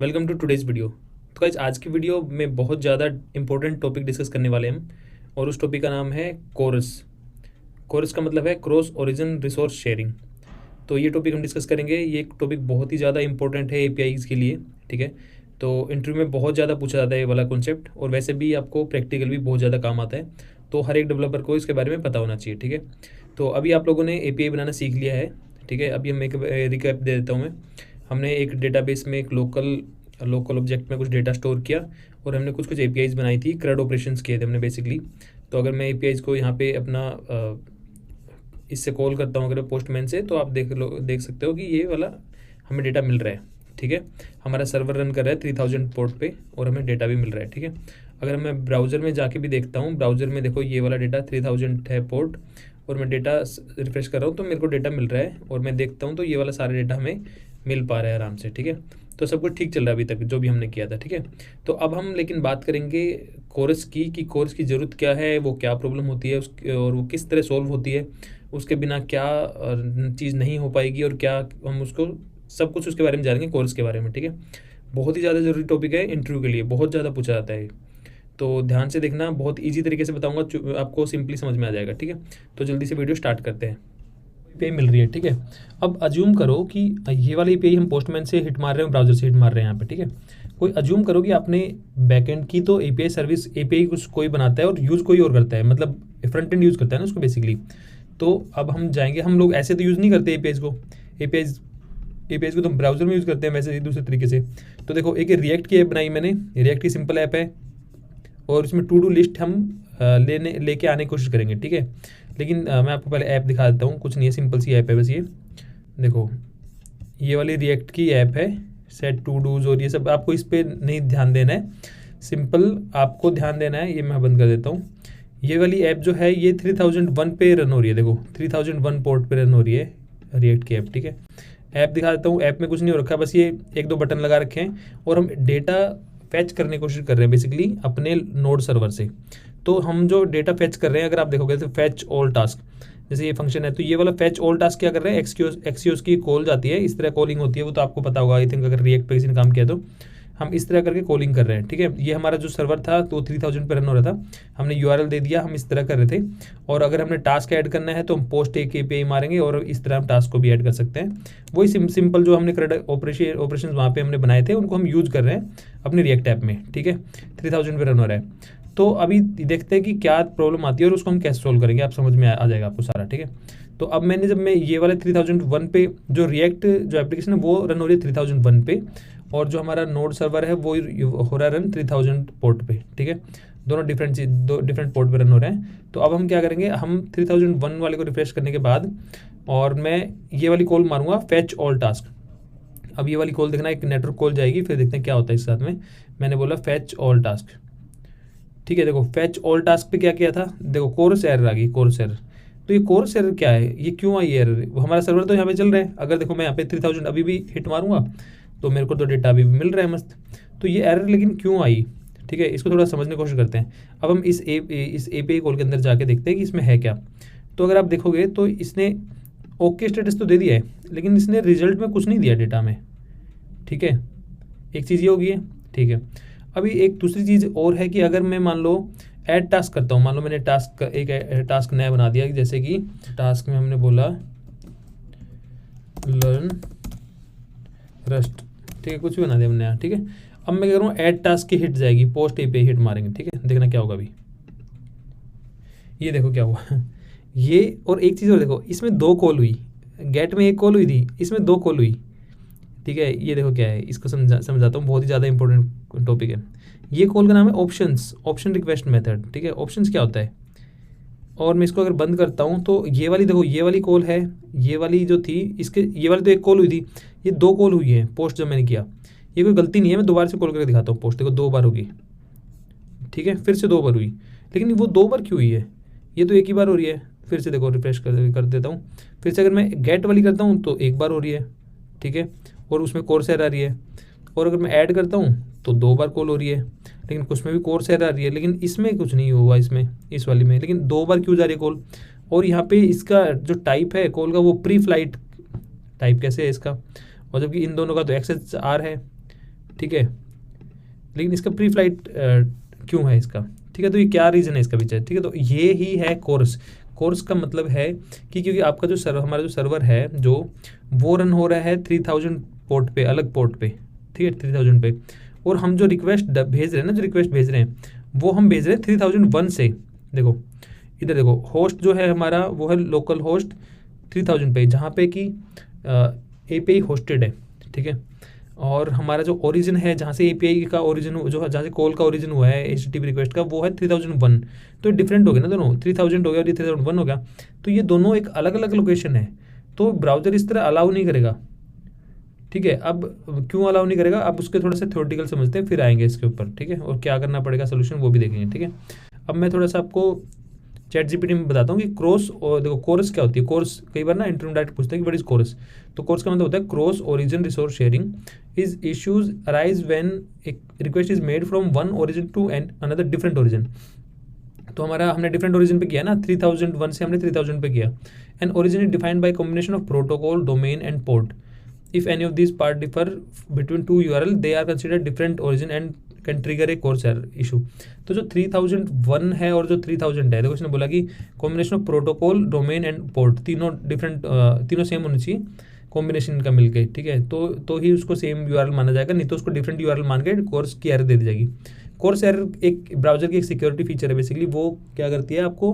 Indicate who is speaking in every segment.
Speaker 1: Welcome to today's video. तो guys आज की वीडियो में बहुत ज़्यादा इंपॉर्टेंट टॉपिक डिस्कस करने वाले हैं हम, और उस टॉपिक का नाम है कोरस। कोरस का मतलब है क्रॉस ओरिजिन रिसोर्स शेयरिंग। तो ये टॉपिक हम डिस्कस करेंगे। ये एक टॉपिक बहुत ही ज़्यादा इंपॉर्टेंट है एपीआईज़ के लिए, ठीक है। तो इंटरव्यू में बहुत ज़्यादा पूछा जाता है ये वाला कॉन्सेप्ट, और वैसे भी आपको प्रैक्टिकल भी बहुत ज़्यादा काम आता है। तो हर एक डेवलपर को इसके बारे में पता होना चाहिए, ठीक है। तो अभी आप लोगों ने एपीआई बनाना सीख लिया है, ठीक है। अभी हम एक रिकैप दे देता हूँ मैं। हमने एक डेटाबेस में एक लोकल ऑब्जेक्ट में कुछ डेटा स्टोर किया, और हमने कुछ एपीआईज़ बनाई थी, CRUD ऑपरेशंस किए थे हमने बेसिकली। तो अगर मैं एपीआईज़ को यहाँ पे अपना इससे कॉल करता हूँ अगर पोस्टमैन से, तो आप देख सकते हो कि ये वाला हमें डेटा मिल रहा है, ठीक है। हमारा सर्वर रन कर रहा है 3000 पोर्ट पे, और हमें डेटा भी मिल रहा है, ठीक है। अगर मैं ब्राउज़र में जाके भी देखता हूँ, ब्राउज़र में देखो ये वाला डेटा 3000 है पोर्ट, और मैं डेटा रिफ्रेश कर रहा हूँ तो मेरे को डेटा मिल रहा है, और मैं देखता हूँ तो ये वाला सारा डेटा हमें मिल पा रहा है आराम से, ठीक है। तो सब कुछ ठीक चल रहा है अभी तक जो भी हमने किया था, ठीक है। तो अब हम लेकिन बात करेंगे कोरस की, कि कोरस की ज़रूरत क्या है, वो क्या प्रॉब्लम होती है उसकी, और वो किस तरह सॉल्व होती है, उसके बिना क्या चीज़ नहीं हो पाएगी, और क्या हम उसको सब कुछ उसके बारे में जानेंगे कोर्स के बारे में, ठीक है। बहुत ही ज़्यादा ज़रूरी टॉपिक है इंटरव्यू के लिए, बहुत ज़्यादा पूछा जाता है। तो ध्यान से देखना, बहुत इजी तरीके से बताऊंगा, आपको सिंपली समझ में आ जाएगा, ठीक है। तो जल्दी से वीडियो स्टार्ट करते हैं। पे मिल रही है, ठीक है। अब अज्यूम करो कि ये वाली पे हम पोस्टमैन से हिट मार रहे हैं, ब्राउजर से हिट मार रहे हैं यहाँ पे, ठीक है। कोई अज्यूम करो कि आपने बैकएंड की तो एपीआई सर्विस, एपीआई कुछ कोई बनाता है और यूज़ कोई और करता है, मतलब फ्रंट एंड यूज़ करता है ना उसको बेसिकली। तो अब हम जाएंगे, हम लोग ऐसे तो यूज़ नहीं करते एपीआईज़ को, एपीआईज़ को तो ब्राउज़र में यूज़ करते हैं वैसे दूसरे तरीके से। तो देखो, एक रिएक्ट की ऐप बनाई मैंने, रिएक्ट की सिंपल ऐप है, और इसमें टू डू लिस्ट हम लेके आने की कोशिश करेंगे, ठीक है। लेकिन मैं आपको पहले ऐप दिखा देता हूँ। कुछ नहीं है, सिंपल सी ऐप है बस। ये देखो, ये वाली रिएक्ट की ऐप है, सेट टू डूज और ये सब। आपको इस पर नहीं ध्यान देना है, सिंपल आपको ध्यान देना है। ये मैं बंद कर देता हूँ। ये वाली ऐप जो है ये 3001 पे रन हो रही है। देखो 3001 पोर्ट पे रन हो रही है रिएक्ट की ऐप, ठीक है। ऐप दिखा देता हूँ। ऐप में कुछ नहीं हो रखा, बस ये एक दो बटन लगा रखे हैं, और हम डेटा फैच करने की कोशिश कर रहे हैं बेसिकली अपने नोड सर्वर से। तो हम जो डेटा फैच कर रहे हैं, अगर आप देखोगे तो फैच ऑल टास्क, जैसे ये फंक्शन है, तो ये वाला फैच ऑल टास्क क्या कर रहे हैं, एक्सक्यूज की कॉल जाती है, इस तरह कॉलिंग होती है, वो तो आपको पता होगा आई थिंक, अगर रिएक्ट पे किसी ने काम किया तो। हम इस तरह करके कॉलिंग कर रहे हैं, ठीक है। ये हमारा जो सर्वर था तो 3000 पे रन हो रहा था, हमने यूआरएल दे दिया, हम इस तरह कर रहे थे। और अगर हमने टास्क ऐड करना है तो हम पोस्ट एक एपीआई मारेंगे, और इस तरह हम टास्क को भी ऐड कर सकते हैं। वही सिंपल जो हमने ऑपरेशन वहाँ पे हमने बनाए थे, उनको हम यूज़ कर रहे हैं अपने रिएक्ट ऐप में, ठीक है। 3000 पे रन हो रहा है। तो अभी देखते हैं कि क्या प्रॉब्लम आती है और उसको हम कैसे सोल्व करेंगे, आप समझ में आ जाएगा आपको सारा, ठीक है। तो अब जब मैं ये वाले 3001 पे जो रिएक्ट जो एप्लीकेशन है वो रन हो रही है 3001 पे, और जो हमारा नोड सर्वर है वो हो रहा है रन 3000 पोर्ट पे, ठीक है। दोनों डिफरेंट पोर्ट पे रन हो रहे हैं। तो अब हम क्या करेंगे, हम 3001 वाले को रिफ्रेश करने के बाद, और मैं ये वाली कॉल मारूंगा फैच ऑल टास्क। अब ये वाली कॉल देखना, एक नेटवर्क कॉल जाएगी, फिर देखते हैं क्या होता है इसके साथ में। मैंने बोला फैच ऑल टास्क, ठीक है। देखो फैच ऑल टास्क पे क्या किया था, देखो कोरस एरर आ गई, कोरस एरर। तो ये कोरस एरर क्या है, ये क्यों आई एरर, हमारा सर्वर तो यहाँ पे चल रहा है। अगर देखो मैं यहाँ पे 3000 अभी भी हिट मारूंगा तो मेरे को तो डेटा अभी भी मिल रहा है मस्त। तो ये एरर लेकिन क्यों आई, ठीक है, इसको थोड़ा समझने की कोशिश करते हैं। अब हम इस एपीआई कॉल के अंदर जाके देखते हैं कि इसमें है क्या। तो अगर आप देखोगे तो इसने ओके स्टेटस तो दे दिया है, लेकिन इसने रिजल्ट में कुछ नहीं दिया डेटा में, ठीक है। एक चीज़ ये होगी है, ठीक है। अभी एक दूसरी चीज़ और है कि अगर मैं मान लो ऐड टास्क करता हूँ, मान लो मैंने एक टास्क नया बना दिया, जैसे कि टास्क में हमने बोला लर्न रस्ट, ठीक है, कुछ भी बना दिया हमने नया, ठीक है। अब मैं कह रहा हूँ ऐड टास्क की हिट जाएगी, पोस्ट एपीआई हिट मारेंगे, ठीक है। देखना क्या होगा अभी, ये देखो क्या हुआ ये। और एक चीज़ और देखो, इसमें 2 कॉल हुई, गेट में 1 कॉल हुई थी, इसमें 2 कॉल हुई, ठीक है। ये देखो क्या है, इसको समझाता हूँ, बहुत ही ज़्यादा इंपॉर्टेंट टॉपिक है। ये कॉल का नाम है ऑप्शन रिक्वेस्ट मेथड, ठीक है। ऑप्शंस क्या होता है, और मैं इसको अगर बंद करता हूँ तो ये वाली देखो, ये वाली कॉल है, ये वाली जो थी इसके, ये वाली तो 1 कॉल हुई थी, ये 2 कॉल हुई है पोस्ट जो मैंने किया। ये कोई गलती नहीं है, मैं दोबारा से कॉल करके दिखाता हूँ। पोस्ट देखो 2 बार होगी, ठीक है, फिर से 2 बार हुई, लेकिन वो 2 बार क्यों हुई है, ये तो 1 ही बार हो रही है। फिर से देखो रिफ्रेश कर देता हूँ, फिर से अगर मैं गेट वाली करता हूँ तो 1 बार हो रही है, ठीक है, और उसमें कोर्स एरर आ रही है। और अगर मैं ऐड करता हूँ तो 2 बार कॉल हो रही है, लेकिन कुछ में भी कोर्स एरर आ रही है, लेकिन इसमें कुछ नहीं हुआ, इसमें इस वाली में, लेकिन 2 बार क्यों जा रही है कॉल। और यहाँ पे इसका जो टाइप है कॉल का, वो प्री फ्लाइट टाइप कैसे है इसका, और जबकि इन दोनों का तो XHR है, ठीक है, लेकिन इसका प्री फ्लाइट क्यों है इसका, ठीक है। तो ये क्या रीज़न है इसका पीछे, ठीक है। तो ये ही है कोर्स। कोर्स का मतलब है कि क्योंकि आपका जो हमारा जो सर्वर है जो वो रन हो रहा है 3000 पोर्ट पे, अलग पोर्ट पे, ठीक है, 3000 पे। और हम जो रिक्वेस्ट भेज रहे हैं ना, जो रिक्वेस्ट भेज रहे हैं वो हम भेज रहे हैं 3001 से। देखो इधर देखो, होस्ट जो है हमारा वो है लोकल होस्ट 3000 पे, जहाँ पे कि API होस्टेड है, ठीक है। और हमारा जो ओरिजिन है, जहाँ से API का ओरिजिन, जो जहाँ से कॉल का ओरिजिन हुआ है HTTP रिक्वेस्ट का, वो है 3001। तो डिफरेंट हो गया ना दोनों, 3000 हो गया और ये 3001 हो गया। तो ये दोनों एक अलग अलग लोकेशन है, तो ब्राउज़र इस तरह अलाउ नहीं करेगा, ठीक है। अब क्यों अलाउ नहीं करेगा, अब उसके थोड़ा सा थ्योरेटिकल समझते हैं, फिर आएंगे इसके ऊपर, ठीक है। और क्या करना पड़ेगा सोल्यूशन वो भी देखेंगे, ठीक है। अब मैं थोड़ा सा आपको ChatGPT में बताता हूँ कि क्रॉस, और देखो कोरस क्या होती है। कोरस कई बार ना इंटरव्यू डायरेक्ट पूछते हैं कि व्हाट इज कोरस। तो कोरस का मतलब होता है cross origin resource sharing is issues arise when a request is made from one origin to and another different origin. तो हमारा हमने डिफरेंट ओरिजिन पे किया ना, 3001 से हमने 3000 पे किया। And origin is defined by combination of protocol, domain and port. If any of these part differ between two URL, they are considered different origin and can trigger a course error issue। तो जो 3001 है और जो 3000 है, देखो इसने बोला कि combination of protocol, domain and port, तीनों डिफरेंट, तीनों सेम होनी चाहिए कॉम्बिनेशन का मिलके, ठीक है। तो ही उसको सेम URL माना जाएगा, नहीं तो उसको डिफरेंट URL मान के कोर्स की एरर दे दी जाएगी। कोर्स एरर एक ब्राउजर की एक सिक्योरिटी फीचर है बेसिकली। वो क्या करती है, आपको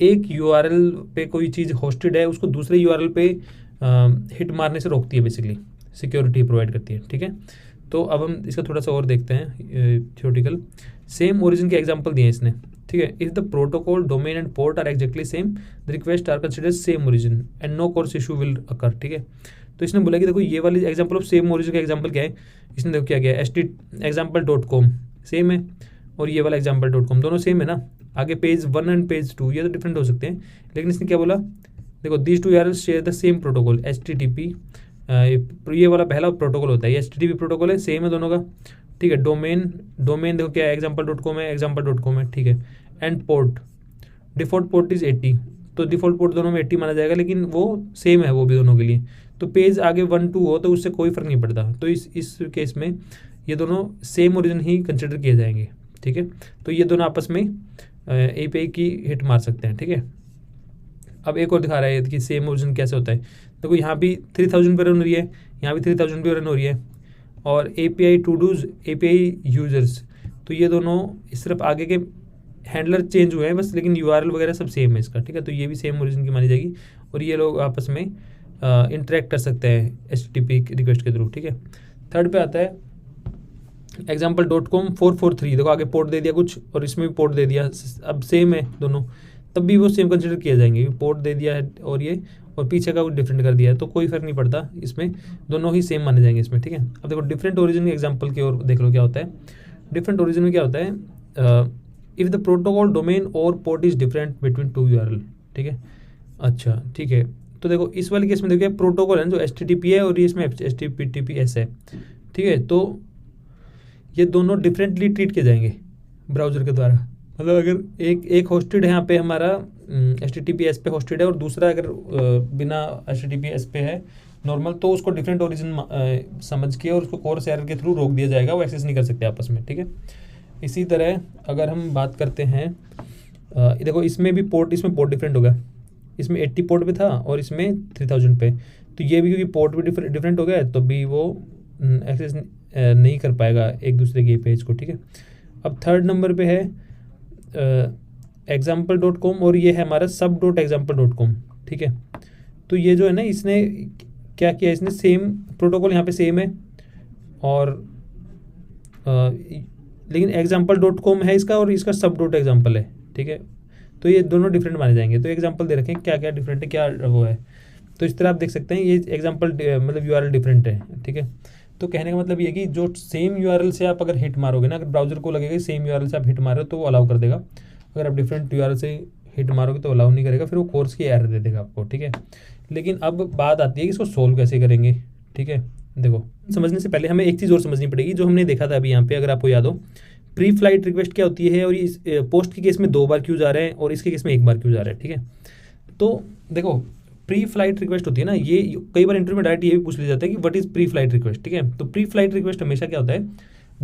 Speaker 1: एक URL पे कोई चीज़ होस्टेड है उसको दूसरे URL पे हिट मारने से रोकती है, बेसिकली सिक्योरिटी प्रोवाइड करती है, ठीक है। तो अब हम इसका थोड़ा सा और देखते हैं थ्योरेटिकल। सेम ओरिजिन के एग्जांपल दिए इसने, ठीक है। If the protocol, domain and port are exactly same, the request are considered same origin and no CORS issue will occur, ठीक है। तो इसने बोला कि देखो ये वाली एग्जांपल ऑफ सेम ओरिजिन का एग्जांपल क्या है, इसने देखो क्या किया, example.com सेम है और ये वाला example.com दोनों सेम है ना। आगे पेज 1 एंड पेज 2 ये तो डिफरेंट हो सकते हैं, लेकिन इसने क्या बोला, देखो these two URLs share the same protocol HTTP। ये वाला पहला प्रोटोकॉल होता है, ये HTTP प्रोटोकॉल है, सेम है दोनों का, ठीक है। डोमेन देखो क्या है, example.com है, ठीक है। And port, default port is 80, तो डिफ़ॉल्ट पोर्ट दोनों में 80 माना जाएगा, लेकिन वो सेम है वो भी दोनों के लिए। तो पेज आगे 1 2 हो तो उससे कोई फ़र्क नहीं पड़ता। तो इस केस में ये दोनों सेम ओरिजिन ही कंसिडर किए जाएंगे, ठीक है। तो ये दोनों आपस में API की हिट मार सकते हैं, ठीक है। अब एक और दिखा रहा है कि सेम ओरिजिन कैसे होता है। देखो यहाँ भी 3000 पे रन हो रही है, यहाँ भी 3000 पे रन हो रही है। और API todos, API users, तो ये दोनों सिर्फ आगे के हैंडलर चेंज हुए हैं बस, लेकिन URL वगैरह सब सेम है इसका, ठीक है। तो ये भी सेम ओरिजिन की मानी जाएगी और ये लोग आपस में इंटरेक्ट कर सकते हैं HTTP रिक्वेस्ट के थ्रू, ठीक है। थर्ड पे आता है example.com 443, देखो आगे पोर्ट दे दिया कुछ और इसमें भी पोर्ट दे दिया, अब सेम है दोनों, तब भी वो सेम कंसिडर किए जाएंगे। पोर्ट दे दिया है और ये, और पीछे का कुछ डिफरेंट कर दिया है, तो कोई फर्क नहीं पड़ता इसमें, दोनों ही सेम माने जाएंगे इसमें, ठीक है। अब देखो डिफरेंट ओरिजिन के एग्जांपल की ओर देख लो क्या होता है। डिफरेंट ओरिजिन में क्या होता है, इफ़ द प्रोटोकॉल, डोमेन और port is different between two URL, ठीक है। अच्छा ठीक है, तो देखो इस वाले केस में देखिए प्रोटोकॉल है जो HTTP है और ये इसमें HTTPS है, ठीक है। तो ये दोनों डिफरेंटली ट्रीट किए जाएंगे ब्राउज़र के द्वारा। मतलब अगर एक होस्टेड है यहाँ पे हमारा HTTPS पे होस्टेड है और दूसरा अगर बिना HTTPS पे है नॉर्मल, तो उसको डिफरेंट ओरिजिन समझ के और उसको कोर्स एरर के थ्रू रोक दिया जाएगा, वो एक्सेस नहीं कर सकते आपस में, ठीक है। इसी तरह अगर हम बात करते हैं, देखो इसमें पोर्ट डिफरेंट होगा, इसमें 80 पोर्ट पे था और इसमें 3000 पे, तो ये भी क्योंकि पोर्ट भी डिफरेंट हो गया है तो भी वो एक्सेस नहीं कर पाएगा एक दूसरे के पेज को, ठीक है। अब थर्ड नंबर पे है example.com और ये है हमारा sub.example.com, ठीक है। तो ये जो है ना, इसने क्या किया, इसने सेम प्रोटोकॉल यहाँ पे सेम है और लेकिन example.com है इसका और इसका sub.example है, ठीक है। तो ये दोनों डिफरेंट माने जाएंगे। तो एग्जांपल दे रखे हैं क्या क्या डिफरेंट है, क्या वो है। तो इस तरह आप देख सकते हैं ये एग्जांपल मतलब URL डिफरेंट है, ठीक है। तो कहने का मतलब ये कि जो सेम URL से आप अगर हिट मारोगे ना, अगर ब्राउज़र को लगेगा सेम URL से आप हिट मारो तो वो अलाउ कर देगा। अगर आप डिफरेंट URL से हिट मारोगे तो अलाउ नहीं करेगा, फिर वो कोर्स की एरर दे देगा आपको, ठीक है। लेकिन अब बात आती है कि इसको सोल्व कैसे करेंगे, ठीक है। देखो समझने से पहले हमें एक चीज़ और समझनी पड़ेगी जो हमने देखा था अभी यहाँ पे, अगर आपको याद हो, प्री फ्लाइट रिक्वेस्ट क्या होती है और इस पोस्ट के केस में 2 बार क्यों जा रहे हैं और इसके केस में 1 बार क्यों जा रहा है, ठीक है। तो देखो प्री फ्लाइट रिक्वेस्ट होती है ना, ये कई बार इंटरव्यू में डायरेक्ट ये भी पूछ लिया जाता है कि what is pre flight request. ठीक है, तो प्री फ्लाइट रिक्वेस्ट हमेशा क्या होता है,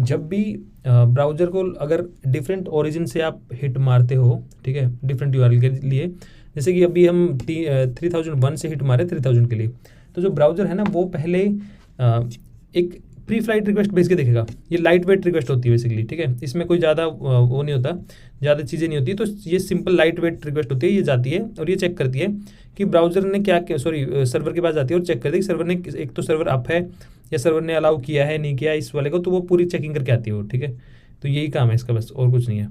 Speaker 1: जब भी ब्राउज़र को अगर डिफरेंट ओरिजिन से आप हिट मारते हो, ठीक है, डिफरेंट यूआरएल के लिए, जैसे कि अभी हम 3001 से हिट मारे 3000 के लिए, तो जो ब्राउज़र है ना वो पहले एक प्री फ्लाइट रिक्वेस्ट भेज के देखेगा। ये लाइट वेट रिक्वेस्ट होती है बेसिकली। ठीक है, इसमें कोई ज़्यादा वो नहीं होता, ज़्यादा चीज़ें नहीं होती, तो ये सिंपल लाइट वेट रिक्वेस्ट होती है। ये जाती है और ये चेक करती है कि ब्राउज़र ने क्या, सर्वर के पास जाती है और चेक करती है कि सर्वर ने, एक तो सर्वर अप है या सर्वर ने अलाउ किया है नहीं किया इस वाले को, तो वो पूरी चेकिंग करके आती है वो। ठीक है, तो यही काम है इसका, बस और कुछ नहीं है।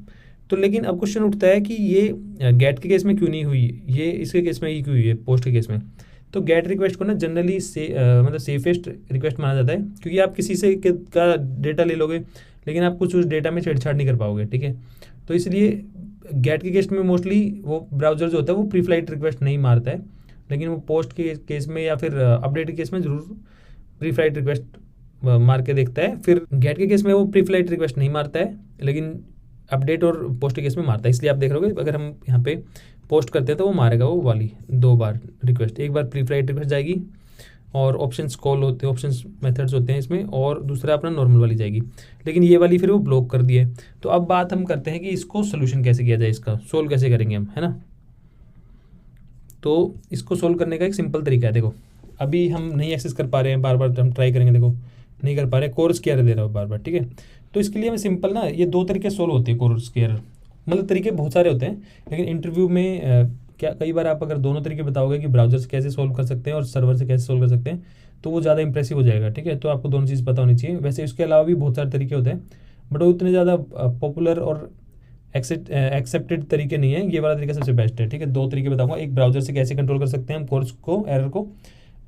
Speaker 1: तो लेकिन अब क्वेश्चन उठता है कि ये गेट के केस में क्यों नहीं हुई, ये इसके केस में ही क्यों हुई है, पोस्ट के केस में। तो गेट रिक्वेस्ट को ना जनरली मतलब सेफेस्ट रिक्वेस्ट माना जाता है, क्योंकि आप किसी से का डेटा ले लोगे लेकिन आप कुछ उस डेटा में छेड़छाड़ नहीं कर पाओगे। ठीक है, तो इसलिए गेट के केस में मोस्टली वो ब्राउज़र जो होता है वो प्री फ्लाइट रिक्वेस्ट नहीं मारता है, लेकिन वो पोस्ट के केस में या फिर अपडेट के केस में ज़रूर प्री फ्लाइट रिक्वेस्ट मार के देखता है। फिर गेट के केस में वो प्री फ्लाइट रिक्वेस्ट नहीं मारता है, लेकिन अपडेट और पोस्ट के केस में मारता है। इसलिए आप देख रहे हो अगर हम यहाँ पे पोस्ट करते हैं तो वो मारेगा वो वाली 2 बार रिक्वेस्ट, एक बार प्री फ्लाइट रिक्वेस्ट जाएगी और ऑप्शंस कॉल होते हैं, ऑप्शंस मेथड्स होते हैं इसमें, और दूसरा अपना नॉर्मल वाली जाएगी, लेकिन ये वाली फिर वो ब्लॉक कर दिए। तो अब बात हम करते हैं कि इसको सोल्यूशन कैसे किया जाए, इसका सोल्व कैसे करेंगे हम, है ना। तो इसको सोल्व करने का एक सिंपल तरीका है। देखो अभी हम नहीं एक्सेस कर पा रहे हैं, बार बार हम ट्राई करेंगे, देखो नहीं कर पा रहे, कोर्स की एरर दे रहा हो बार बार। ठीक है, तो इसके लिए हमें सिंपल ना ये 2 तरीके सोल्व होते हैं कोर्स की एरर, मतलब तरीके बहुत सारे होते हैं, लेकिन इंटरव्यू में क्या कई बार आप अगर दोनों तरीके बताओगे कि ब्राउज़र से कैसे सोल्व कर सकते हैं और सर्वर से कैसे सोल्व कर सकते हैं, तो वो ज़्यादा इंप्रेसिव हो जाएगा। ठीक है, तो आपको दोनों चीज़ पता होनी चाहिए। वैसे इसके अलावा भी बहुत सारे तरीके होते हैं, बट वो उतने ज़्यादा पॉपुलर और एक्सेप्टेड तरीके नहीं है। ये वाला तरीका सबसे बेस्ट है। ठीक है, 2 तरीके बताऊंगा, एक ब्राउज़र से कैसे कंट्रोल कर सकते हैं हम कोर्स को, एरर को,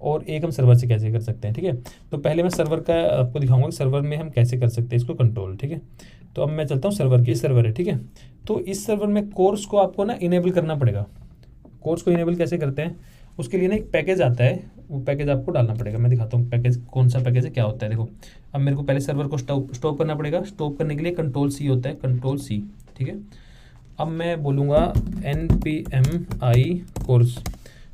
Speaker 1: और एक हम सर्वर से कैसे कर सकते हैं। ठीक है, तो पहले मैं सर्वर का आपको दिखाऊंगा कि सर्वर में हम कैसे कर सकते हैं इसको कंट्रोल। ठीक है, तो अब मैं चलता हूँ सर्वर की, सर्वर है। ठीक है, तो इस सर्वर में कोर्स को आपको ना इनेबल करना पड़ेगा। कोर्स को इनेबल कैसे करते हैं, उसके लिए ना एक पैकेज आता है, वो पैकेज आपको डालना पड़ेगा। मैं दिखाता हूँ पैकेज कौन सा पैकेज है, क्या होता है। देखो अब मेरे को पहले सर्वर को स्टॉप करना पड़ेगा। स्टॉप करने के लिए Ctrl+C होता है, Ctrl+C। ठीक है, अब मैं बोलूँगा npmi कोर्स।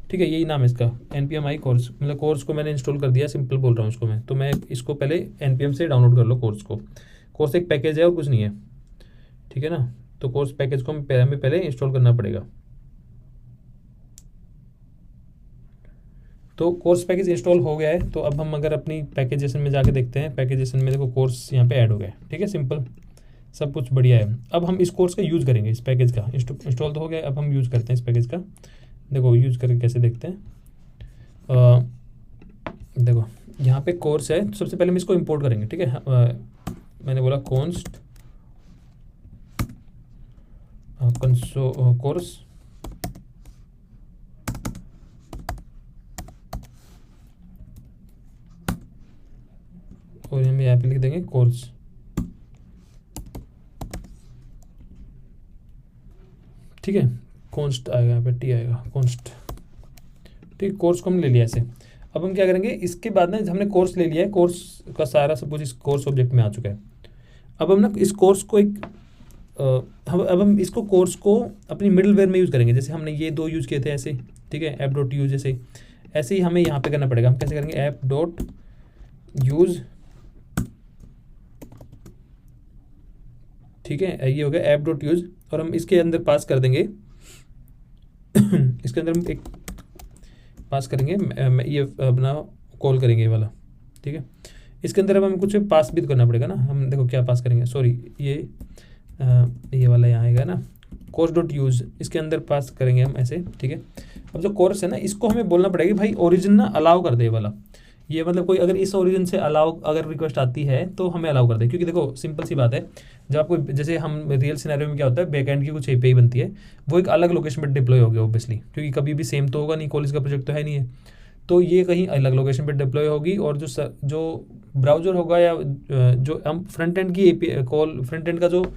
Speaker 1: ठीक है, यही नाम है इसका, npmi कोर्स, मतलब कोर्स को मैंने इंस्टॉल कर दिया, सिंपल बोल रहा हूँ इसको मैं। तो मैं इसको पहले npm से डाउनलोड कर लो कोर्स को। कोर्स एक पैकेज है और कुछ नहीं है। ठीक है ना, तो कोर्स पैकेज को हमें पहले इंस्टॉल करना पड़ेगा। तो कोर्स पैकेज इंस्टॉल हो गया है, तो अब हम अगर अपनी पैकेजेशन में जाके देखते हैं, पैकेजेशन में देखो कोर्स यहाँ पे ऐड हो गया है। ठीक है, सिंपल सब कुछ बढ़िया है। अब हम इस कोर्स का यूज़ करेंगे, इस पैकेज का इंस्टॉल तो हो गया, अब हम यूज़ करते हैं इस पैकेज का। देखो यूज़ करके कैसे देखते हैं। देखो यहाँ पे कोर्स है, तो सबसे पहले हम इसको इंपोर्ट करेंगे। ठीक है, मैंने बोला कॉन्स्ट कोर्स, और हम यहाँ पे लिख देंगे कोर्स। ठीक है, कॉन्स्ट आएगा यहाँ पे, टी आएगा, कॉन्स्ट। ठीक है, कोर्स को हम ले लिया ऐसे। अब हम क्या करेंगे, इसके बाद ना हमने कोर्स ले लिया है, कोर्स का सारा सब कुछ इस कोर्स ऑब्जेक्ट में आ चुका है। अब हम ना इस कोर्स को एक अब हम इसको कोर्स को अपनी मिडलवेयर में यूज़ करेंगे। जैसे हमने ये 2 यूज़ किए थे ऐसे। ठीक है, app.use जैसे, ऐसे ही हमें यहाँ पे करना पड़ेगा। हम कैसे करेंगे, app.use। ठीक है, ये हो गया app.use, और हम इसके अंदर पास कर देंगे इसके अंदर हम एक पास करेंगे, ये अपना कॉल करेंगे ये वाला। ठीक है, इसके अंदर अब हमें कुछ पास भी तो करना पड़ेगा ना। हम देखो क्या पास करेंगे, सॉरी ये वाला यहाँ आएगा ना, course.use, इसके अंदर पास करेंगे हम ऐसे। ठीक है, अब जो कोर्स है ना, इसको हमें बोलना पड़ेगा भाई ओरिजिन ना अलाउ कर दे वाला। ये मतलब कोई अगर इस ओरिजिन से अलाउ अगर रिक्वेस्ट आती है तो हमें अलाउ कर दे, क्योंकि देखो सिंपल सी बात है, जब आपको जैसे हम रियल सिनेरियो में क्या होता है, बैकएंड की कुछ एपीआई बनती है, वो एक अलग लोकेशन पर डिप्लॉय हो गया ऑब्वियसली, क्योंकि कभी भी सेम तो होगा नहीं, कॉलेज का प्रोजेक्ट तो है नहीं है, तो ये कहीं अलग लोकेशन पर डिप्लॉय होगी। और जो ब्राउज़र होगा या जो हम फ्रंट एंड की एपीआई कॉल, फ्रंट एंड का जो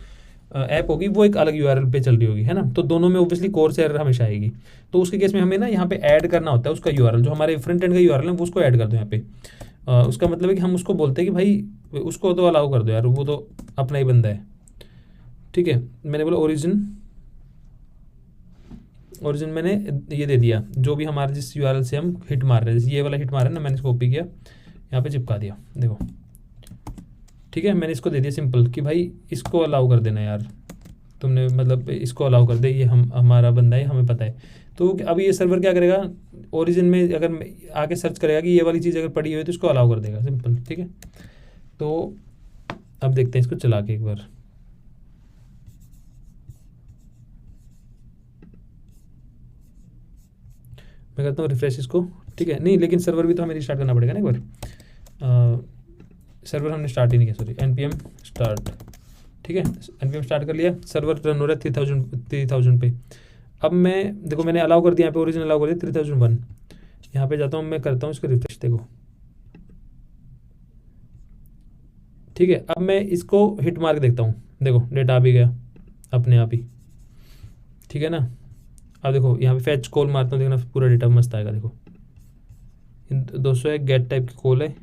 Speaker 1: ऐप होगी वो एक अलग यूआरएल पे चल रही होगी, है ना। तो दोनों में ऑब्वियसली कोर्स एरर हमेशा आएगी। तो उसके केस में हमें ना यहाँ पे ऐड करना होता है उसका यूआरएल, जो हमारे फ्रंट एंड का यूआरएल है वो उसको ऐड कर दो यहाँ पे। उसका मतलब है कि हम उसको बोलते हैं कि भाई उसको तो अलाउ कर दो यार, वो तो अपना ही बंदा है। ठीक है, मैंने बोला ओरिजिन ओरिजिन मैंने ये दे दिया, जो भी हमारा जिस यूआरएल से हम हिट मार रहे हैं, जैसे ये वाला हिट मार रहे हैं ना, मैंने इसको कॉपी किया, यहाँ पे चिपका दिया, देखो ठीक है। मैंने इसको दे दिया सिंपल कि भाई इसको अलाउ कर देना यार, तुमने मतलब इसको अलाउ कर दे, ये हमारा बंदा है, हमें पता है। तो अब ये सर्वर क्या करेगा, ओरिजिन में अगर आके सर्च करेगा कि ये वाली चीज़ अगर पड़ी हुई है तो इसको अलाउ कर देगा, सिंपल, ठीक है। तो अब देखते हैं इसको चला के एक बार। मैं करता हूँ रिफ्रेश इसको, ठीक है। नहीं, लेकिन सर्वर भी तो हमें रिस्टार्ट करना पड़ेगा ना एक बार। सर्वर हमने स्टार्ट ही नहीं किया, सॉरी, npm स्टार्ट, ठीक है। npm स्टार्ट कर लिया, सर्वर रन हो रहा है 3000 पे। अब मैं देखो मैंने अलाउ कर दिया, यहाँ पे ओरिजिन अलाउ कर दिया 3001। यहाँ पे जाता हूँ, मैं करता हूँ इसको रिफ्रेश, देखो ठीक है। अब मैं इसको हिट मार के देखता हूँ, देखो डेटा आ भी गया अपने आप ही, ठीक है ना। अब देखो यहाँ पे फैच कॉल मारता हूँ, देखना पूरा डेटा मस्त आएगा, देखो 201 गेट टाइप की कॉल है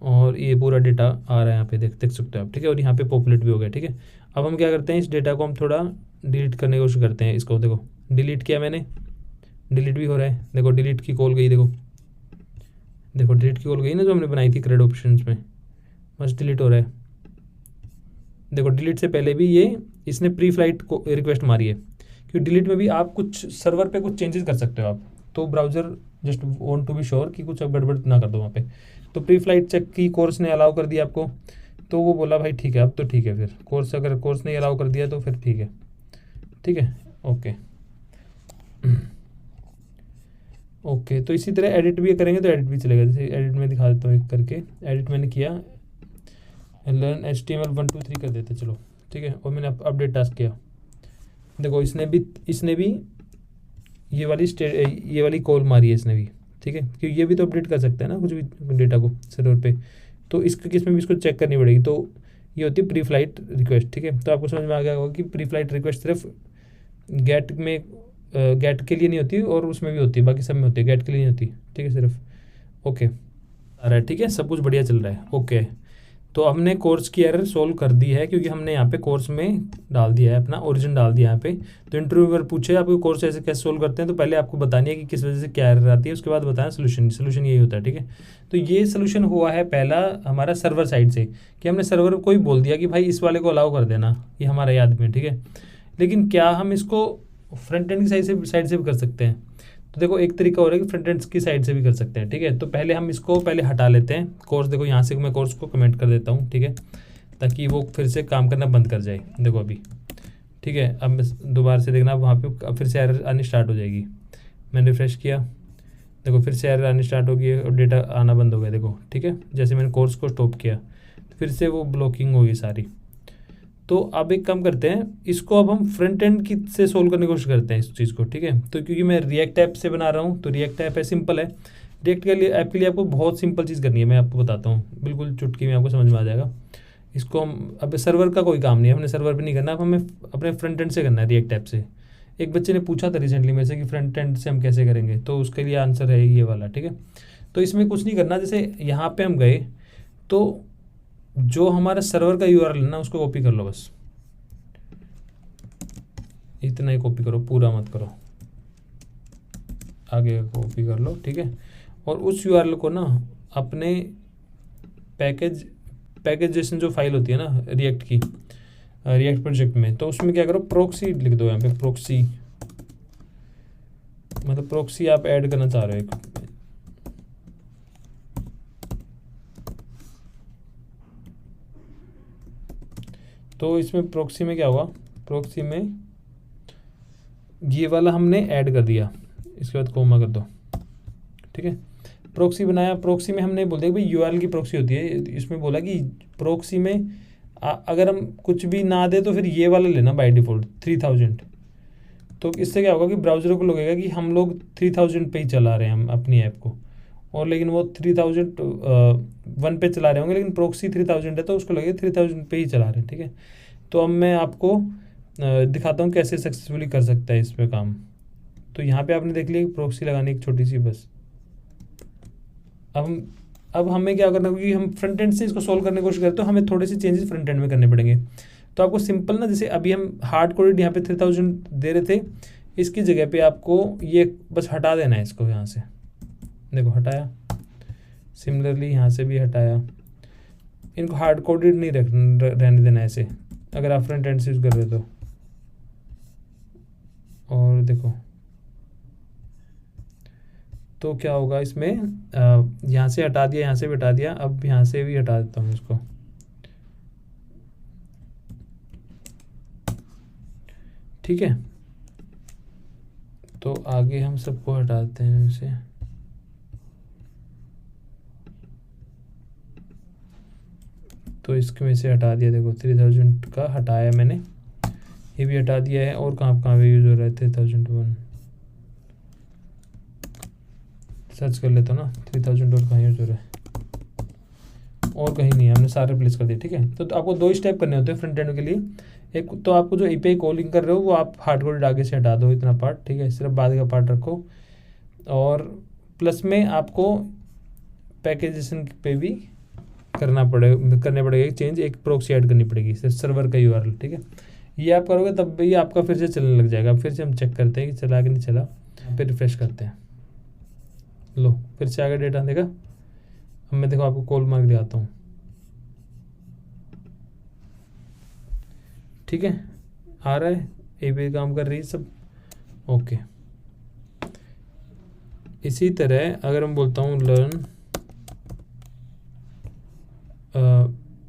Speaker 1: और ये पूरा डेटा आ रहा है यहाँ पे, देख सकते हो आप, ठीक है। और यहाँ पे पॉपुलेट भी हो गया, ठीक है। अब हम क्या करते हैं, इस डेटा को हम थोड़ा डिलीट करने की कोशिश करते हैं। इसको देखो डिलीट किया मैंने, डिलीट भी हो रहा है, देखो डिलीट की कॉल गई, देखो डिलीट की कॉल गई ना, जो हमने बनाई थी क्रेड ऑप्शंस में, बस डिलीट हो रहा है। देखो डिलीट से पहले भी ये इसने प्री फ्लाइट को रिक्वेस्ट मारी है, क्योंकि डिलीट में भी आप कुछ सर्वर पे कुछ चेंजेस कर सकते हो आप, तो browser just want to be sure कि कुछ अब गड़बड़ ना कर दो वहाँ पे। तो प्री फ्लाइट चेक की, कोर्स ने अलाउ कर दिया आपको, तो वो बोला भाई ठीक है, अब तो ठीक है। फिर कोर्स, अगर कोर्स ने अलाउ कर दिया तो फिर ठीक है, ठीक है, ओके। ओके, तो इसी तरह एडिट भी करेंगे तो एडिट भी चलेगा। जैसे एडिट में दिखा देता हूँ एक करके, एडिट मैंने किया, लर्न HTML 1 2 3 कर देते चलो, ठीक है। और मैंने अपडेट टास्क किया, देखो इसने भी ये वाली कॉल मारी है इसने भी, ठीक है। क्योंकि ये भी तो अपडेट कर सकता है ना कुछ भी डेटा को सर्वर पे, तो इसके केस में भी इसको चेक करनी पड़ेगी। तो ये होती है प्री फ्लाइट रिक्वेस्ट, ठीक है। तो आपको समझ में आ गया होगा कि प्री फ्लाइट रिक्वेस्ट सिर्फ गेट में गेट के लिए नहीं होती, और उसमें भी होती है, बाकी सब में होती है, गेट के लिए नहीं होती, ठीक है सिर्फ। ओके आ रहा है, ठीक है, सब कुछ बढ़िया चल रहा है, ओके। तो हमने कोर्स की एरर सोल्व कर दी है, क्योंकि हमने यहाँ पे कोर्स में डाल दिया है अपना ओरिजिन डाल दिया यहाँ पे। तो इंटरव्यूअर पूछे आपको कोर्स ऐसे कैसे सोल्व करते हैं, तो पहले आपको बतानी है कि किस वजह से क्या एरर आती है, उसके बाद बताएं सोल्यूशन यही होता है, ठीक है। तो ये सोल्यूशन हुआ है पहला हमारा सर्वर साइड से, कि हमने सर्वर को ही बोल दिया कि भाई इस वाले को अलाउ कर देना, ये हमारा याद में, ठीक है। लेकिन क्या हम इसको फ्रंट एंड की साइड से भी कर सकते हैं? तो देखो एक तरीका हो रहा है कि फ्रंट एंड की साइड से भी कर सकते हैं, ठीक है। तो पहले हम इसको पहले हटा लेते हैं कोर्स, देखो यहाँ से मैं कोर्स को कमेंट कर देता हूँ, ठीक है, ताकि वो फिर से काम करना बंद कर जाए, देखो अभी, ठीक है। अब दोबारा से देखना वहाँ पे फिर से एरर आनी स्टार्ट हो जाएगी। मैंने रिफ्रेश किया, देखो फिर से एरर आनी स्टार्ट हो गई और डेटा आना बंद हो गया, देखो, ठीक है। जैसे मैंने कोर्स को स्टॉप किया फिर से वो ब्लॉकिंग होगी सारी। तो अब एक काम करते हैं, इसको अब हम फ्रंट एंड की से सोल्व करने की कोशिश करते हैं इस चीज़ को, ठीक है। तो क्योंकि मैं रिएक्ट ऐप से बना रहा हूँ, तो रिएक्ट ऐप है, सिंपल है। रिएक्ट के लिए ऐप के लिए आपको बहुत सिंपल चीज़ करनी है, मैं आपको बताता हूँ, बिल्कुल चुटकी में आपको समझ में आ जाएगा। इसको हम अब सर्वर का कोई काम नहीं है, हमने सर्वर पर नहीं करना, अब हमें अपने फ्रंट एंड से करना है, रिएक्ट ऐप से। एक बच्चे ने पूछा था रिसेंटली मेरे से कि फ्रंट एंड से हम कैसे करेंगे, तो उसके लिए आंसर है ये वाला, ठीक है। तो इसमें कुछ नहीं करना, जैसे यहाँ पे हम गए तो जो हमारा सर्वर का यूआरएल है ना, उसको कॉपी कर लो, बस इतना ही कॉपी करो, पूरा मत करो, आगे कॉपी कर लो, ठीक है। और उस यूआरएल को ना अपने पैकेज जो फाइल होती है ना रिएक्ट की, रिएक्ट प्रोजेक्ट में, तो उसमें क्या करो, प्रोक्सी लिख दो, यहाँ पे प्रोक्सी, मतलब प्रोक्सी आप ऐड करना चाह रहे हो एक, तो इसमें प्रोक्सी में क्या होगा, प्रोक्सी में ये वाला हमने ऐड कर दिया, इसके बाद कोमा कर दो, ठीक है। प्रोक्सी बनाया, प्रोक्सी में हमने बोल दिया भाई यूआरएल की प्रोक्सी होती है, इसमें बोला कि प्रोक्सी में अगर हम कुछ भी ना दे तो फिर ये वाला लेना बाय डिफ़ॉल्ट 3000। तो इससे क्या होगा कि ब्राउज़र को लगेगा कि हम लोग 3000 पे ही चला रहे हैं हम अपनी ऐप को, और लेकिन वो 3001 पे चला रहे होंगे, लेकिन प्रोक्सी 3000 है तो उसको लगेगा 3000 पे ही चला रहे हैं, ठीक है। तो अब मैं आपको दिखाता हूँ कैसे सक्सेसफुली कर सकता है इस पे काम। तो यहाँ पे आपने देख लिया प्रोक्सी लगानी एक छोटी सी बस। अब हमें क्या करना, क्योंकि हम फ्रंट एंड से इसको सोल्व करने की कोशिश करते हैं, तो हमें थोड़े से चेंजेस फ्रंट एंड में करने पड़ेंगे। तो आपको सिंपल ना, जैसे अभी हम हार्ड कोडेड यहाँ पे 3000 दे रहे थे, इसकी जगह पे आपको ये बस हटा देना है इसको यहाँ से, देखो हटाया। सिमिलरली यहाँ से भी हटाया। इनको हार्ड कोडेड नहीं रहने देना ऐसे, अगर आप फ्रंट एंड से यूज़ कर रहे हो और देखो तो क्या होगा इसमें, यहाँ से हटा दिया, यहाँ से भी हटा दिया, अब यहाँ से भी हटा देता हूँ इसको। ठीक है, तो आगे हम सबको हटा देते हैं इसे। तो इसके में से हटा दिया, देखो 3000 का हटाया मैंने, ये भी हटा दिया है। और कहाँ कहाँ पे यूज़ हो रहा है 3001, सर्च कर लेता हूँ ना 3000 और कहाँ यूज़ हो रहा है, और कहीं नहीं है, हमने सारे रिप्लेस कर दिए। ठीक है, तो आपको 2 स्टेप करने होते हैं फ्रंट एंड के लिए। एक तो आपको जो API कॉलिंग कर रहे हो वो आप हार्ड कोडेड आगे से हटा दो इतना पार्ट, ठीक है, सिर्फ बाद का पार्ट रखो। और प्लस में आपको पैकेजेशन पे भी करने पड़ेगा एक चेंज, एक प्रॉक्सी ऐड करनी पड़ेगी सर्वर का URL। ठीक है, ये आप करोगे तब भी आपका फिर से चलने लग जाएगा। फिर से हम चेक करते हैं कि चला कि नहीं चला, फिर रिफ्रेश करते हैं। लो फिर से आ गया डेटा, देखा। अब मैं देखो आपको कॉल मार्क दिखाता हूँ। ठीक है, आ रहा है, API काम कर रही है सब ओके। इसी तरह अगर मैं बोलता हूँ लर्न,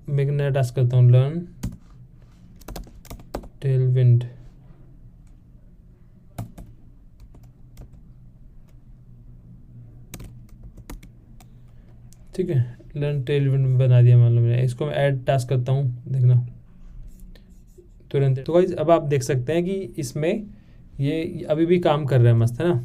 Speaker 1: मैं नया टास्क करता हूँ, लर्न टेलविंड। ठीक है, लर्न टेलविंड बना दिया मान लो मैंने। इसको मैं ऐड टास्क करता हूँ, देखना तुरंत। तो गाइस अब आप देख सकते हैं कि इसमें ये अभी भी काम कर रहा है, मस्त है ना।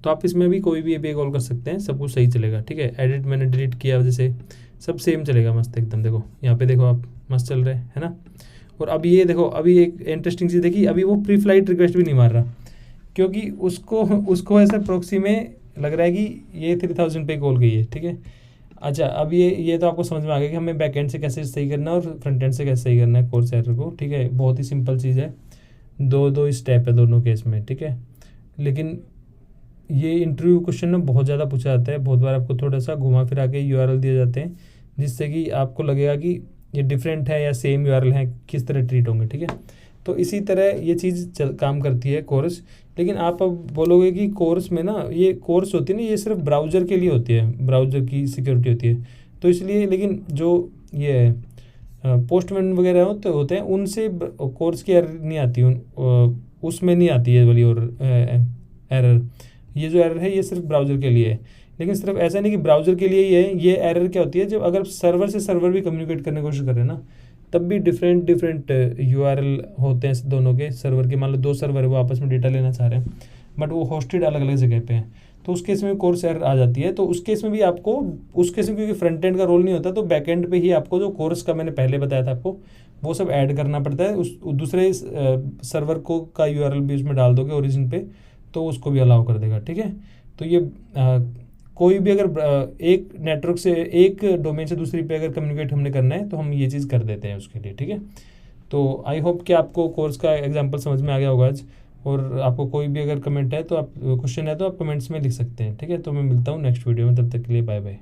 Speaker 1: तो आप इसमें भी कोई भी API कॉल कर सकते हैं, सब कुछ सही चलेगा। ठीक है, एडिट मैंने डिलीट किया वजह से सब सेम चलेगा, मस्त एकदम। देखो यहाँ पे देखो आप, मस्त चल रहे हैं, है ना। और अब ये देखो, अभी एक इंटरेस्टिंग चीज़ देखी, अभी वो प्री फ्लाइट रिक्वेस्ट भी नहीं मार रहा, क्योंकि उसको ऐसा प्रॉक्सी में लग रहा है कि ये 3000 पे कॉल गई है। ठीक है, अच्छा अब ये तो आपको समझ में आ गया कि हमें बैक एंड से कैसे सही करना है और फ्रंट एंड से कैसे सही करना है कोर्स एरर को। ठीक है, बहुत ही सिंपल चीज़ है, दो स्टेप है दोनों केस में। ठीक है, लेकिन ये इंटरव्यू क्वेश्चन में बहुत ज़्यादा पूछा जाता है, बहुत बार आपको थोड़ा सा घुमा फिरा के URL दिए जाते हैं, जिससे कि आपको लगेगा कि ये डिफरेंट है या सेम URL है, किस तरह ट्रीट होंगे। ठीक है, तो इसी तरह ये चीज़ काम करती है कोर्स। लेकिन आप अब बोलोगे कि कोर्स में ना, ये कोर्स होती है ना, ये सिर्फ ब्राउज़र के लिए होती है, ब्राउज़र की सिक्योरिटी होती है, तो इसलिए। लेकिन जो ये पोस्टमैन वगैरह होते हैं उनसे कोर्स की एरर नहीं आती, उसमें नहीं आती है वाली और एरर। ये जो एरर है ये सिर्फ ब्राउज़र के लिए है। लेकिन सिर्फ ऐसा नहीं कि ब्राउज़र के लिए ही है, ये एरर क्या होती है, जब अगर सर्वर से सर्वर भी कम्युनिकेट करने की कोशिश करें ना, तब भी डिफरेंट URL होते हैं दोनों के सर्वर के। मान लो 2 सर्वर है, वो आपस में डेटा लेना चाह रहे हैं, बट वो होस्टेड अलग अलग जगह पे हैं, तो उस केस में कोर्स एरर आ जाती है। तो उस केस में भी आपको, उस केस में क्योंकि फ्रंट एंड का रोल नहीं होता, तो बैक एंड पे ही आपको जो कोर्स का मैंने पहले बताया था आपको, वो सब ऐड करना पड़ता है। उस दूसरे सर्वर को का URL भी उसमें डाल दोगे ओरिजिन पे, तो उसको भी अलाउ कर देगा। ठीक है, तो ये कोई भी अगर एक नेटवर्क से, एक डोमेन से दूसरी पे अगर कम्युनिकेट हमने करना है, तो हम ये चीज़ कर देते हैं उसके लिए। ठीक है, तो आई होप कि आपको कोर्स का एग्जांपल समझ में आ गया होगा आज। और आपको कोई भी अगर कमेंट है तो आप, क्वेश्चन है तो आप कमेंट्स में लिख सकते हैं। ठीक है, तो मैं मिलता हूँ नेक्स्ट वीडियो में, तब तक के लिए बाय बाय।